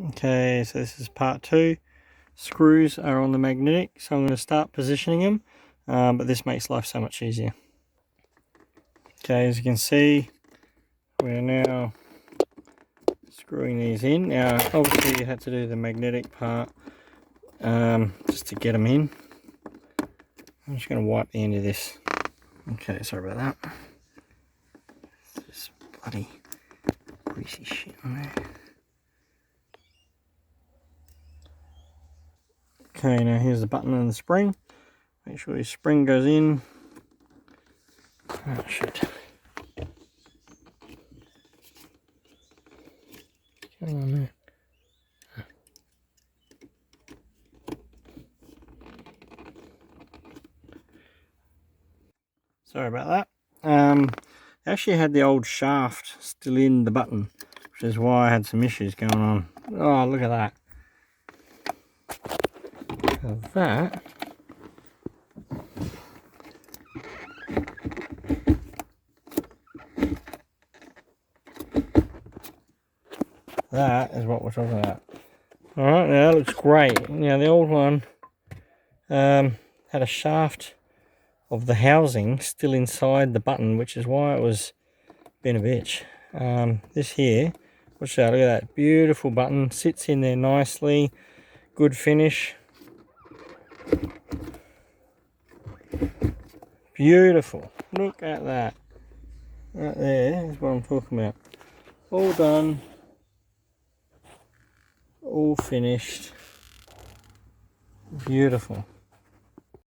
Okay, so this is part 2. Screws are on the magnetic, so I'm going to start positioning them, but this makes life so much easier. Okay, as you can see, we're now screwing these in. Now, obviously you had to do the magnetic part just to get them in. I'm just going to wipe the end of this. Okay, sorry about that. This bloody greasy shit on there. Okay, now here's the button and the spring. Make sure your spring goes in. Oh shit. What's going on there? Sorry about that. I actually had the old shaft still in the button, which is why I had some issues going on. Oh, look at that. So that is what we're talking about. Alright, now that looks great. Now the old one had a shaft of the housing still inside the button, which is why it was being a bitch. This here, watch out, look at that beautiful button, sits in there nicely, good finish, beautiful. Look at that, right there is what I'm talking about. All done, all finished, beautiful.